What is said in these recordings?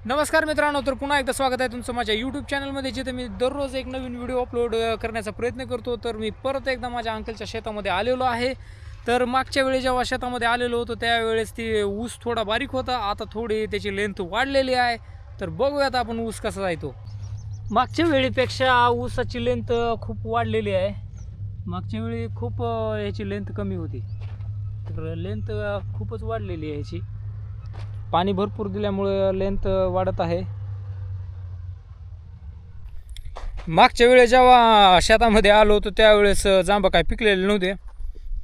नमस्कार मित्रांनो, तर पुन्हा एकदा स्वागत आहे तुमचं माझ्या यूट्यूब चॅनलमध्ये, जिथे मी दररोज एक नवीन व्हिडिओ अपलोड करण्याचा प्रयत्न करतो. तर मी परत एकदा माझ्या अंकलच्या शेतामध्ये आलेलो आहे. तर मागच्या वेळी जेव्हा शेतामध्ये आलेलो होतो त्यावेळेस ती ऊस थोडा बारीक होता, आता थोडी त्याची लेंथ वाढलेली आहे. तर बघूयात आपण ऊस कसा जायतो. मागच्या वेळीपेक्षा ऊसाची लेंथ खूप वाढलेली आहे. मागच्या वेळी खूप याची लेंथ कमी होती, तर लेंथ खूपच वाढलेली आहे याची. पाणी भरपूर दिल्यामुळे लेंथ वाढत आहे. मागच्या वेळेस जेव्हा शेतामध्ये आलो होतो त्यावेळेस जांब काय पिकलेले नव्हते.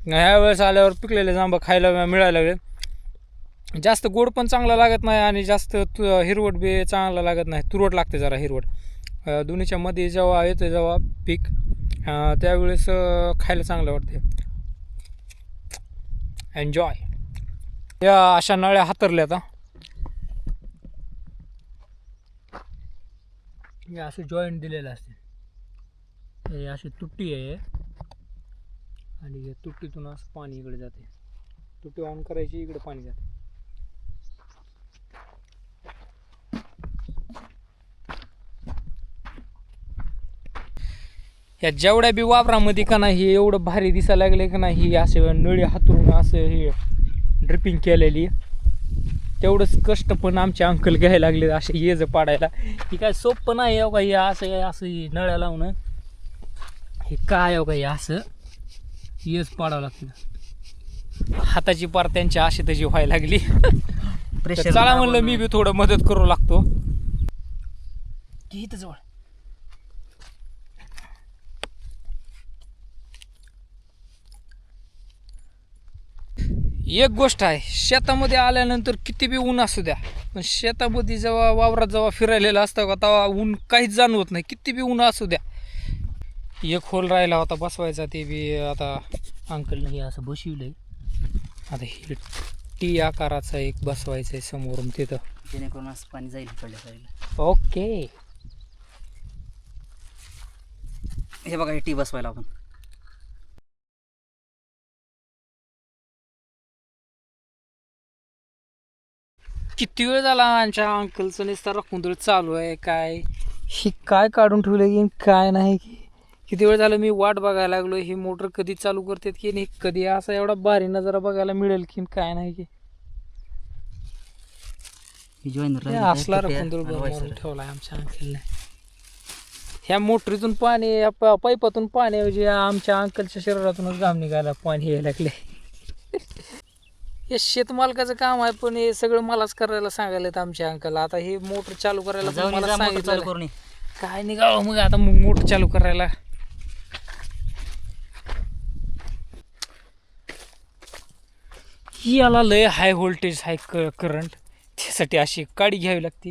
ह्यावेळेस आल्यावर पिकलेले जांब खायला मिळायला लागले. जास्त गोड पण चांगला लागत नाही आणि जास्त हिरवट बी चांगला लागत नाही. तुरवट लागते जरा हिरवट. दोन्हीच्या मध्ये जेव्हा येतं जेव्हा पीक त्यावेळेस खायला चांगलं वाटते. एन्जॉय. या अशा नळ्या हातरल्या आता. हे असे जॉईंट दिलेले असते. हे अशी तुट्टी आहे आणि या तुट्टीतून असं पाणी इकडे जाते. तुट्टी ऑन करायची, इकडे पाणी जाते. या जेवढ्या बी वावरामध्ये का नाही एवढं भारी दिसायला लागले का नाही, असे नळी हातरून असं हे ड्रिपिंग केलेली. तेवढंच कष्ट पण आमचे अंकल घ्यायला लागले असे येज पाडायला. ही काय सोपं नाही आहे का, हे असं असं नळ्या लावणं हे काय आहे का, हे असं येज पाडावं लागतं. हाताची पार त्यांच्या अशी तशी व्हायला लागली. चला म्हणलं मी बी थोडं मदत करू लागतो. इथं जवळ एक गोष्ट आहे, शेतामध्ये आल्यानंतर किती बी ऊन असू द्या, पण शेतामध्ये जेव्हा वावरात जेव्हा फिरायलेलं असतं का तेव्हा ऊन काहीच जाणवत नाही. किती बी ऊन असू द्या. एक होल राहिला होता बसवायचा, ते बी आता अंकलने हे असं बसवलंय. आता हे टी आकाराचा एक बसवायचं आहे समोरून तिथं, जेणेकरून असं पाणी जाईल पडल्या साईडला. ओके. हे बघा, हे टी बसवायला आपण. किती वेळ झाला आमच्या अंकलचं नुसता रखुंदळ चालू आहे. काय ही काय काढून ठेवलं की काय नाही की. किती वेळ झालं मी वाट बघायला लागलो, ही मोटर कधी चालू करतात की नाही, कधी असा एवढा भारी नजारा बघायला मिळेल की काय नाही की. असला रखुंदळ मारून ठेवलाय आमच्या अंकलने. ह्या मोटरीतून पाणी, या पाईपातून पाण्याऐवजी आमच्या अंकलच्या शरीरातूनच घाम निघायला पाणी यायला लागले. हे शेतमालकाचं काम आहे, पण हे सगळं मलाच करायला सांगायला आमच्या अंकल. आता हे मोटर चालू करायला मला सांगितलं काय निघावं मग आता मोटर चालू करायला. ही याला लय हाय व्होल्टेज हाय करंट, त्यासाठी अशी काडी घ्यावी लागते.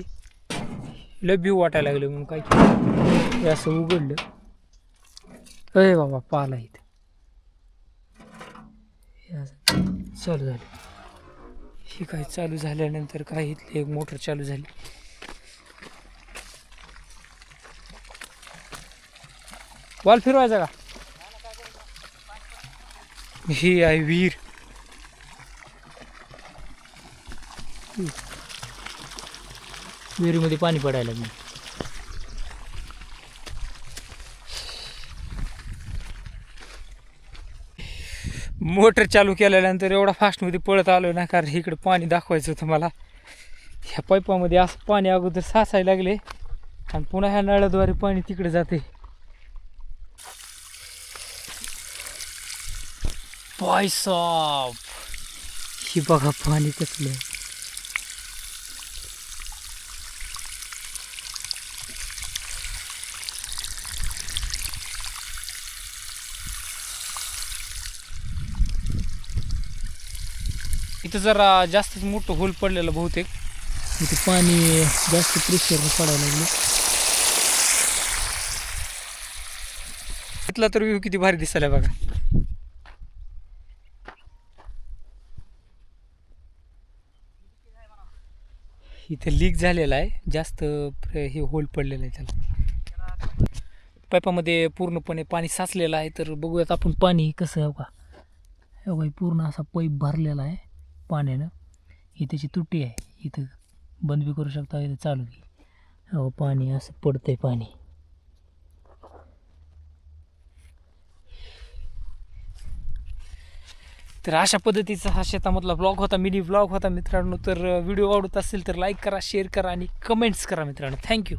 लय भीव वाटायला लागलं म्हणून काय केलं, हे असं उघडलं. अरे बाबा पाला इथे चालू झालं. हे काय चालू झाल्यानंतर काय इथली एक मोटर चालू झाली. वाल फिरवायचा का. ही आहे विहीर. विहिरीमध्ये पाणी पडायला लागलं. मोटर चालू केल्यानंतर एवढा फास्टमध्ये पळत आलो ना, कारण इकडे पाणी दाखवायचं होतं मला. ह्या पाईपामध्ये असं पाणी अगोदर साचायला लागले आणि पुन्हा ह्या नळाद्वारे पाणी तिकडे जाते. पायसाब ही बघा पाणी कसलं. इथं जरा जास्तच मोठं होल पडलेलं बहुतेक, इथे पाणी जास्त प्रेशर पडायला लागले. इथला तर व्ह्यू किती भारी दिसायला बघा. इथे लीक झालेला आहे, जास्त हे होल पडलेलं आहे त्याला. पाईपामध्ये पूर्णपणे पाणी साचलेलं आहे. तर बघूयात आपण पाणी कसं आहे का. पूर्ण असा पाईप भरलेला आहे पाण्यानं. ही त्याची तुटी आहे, इथं बंद बी करू शकता, इथे चालू की हो पाणी असं पडतंय पाणी. तर अशा पद्धतीचा हा शेतामधला ब्लॉग होता, मिनी ब्लॉग होता मित्रांनो. तर व्हिडिओ आवडत असेल तर लाईक करा, शेअर करा आणि कमेंट्स करा मित्रांनो. थँक्यू.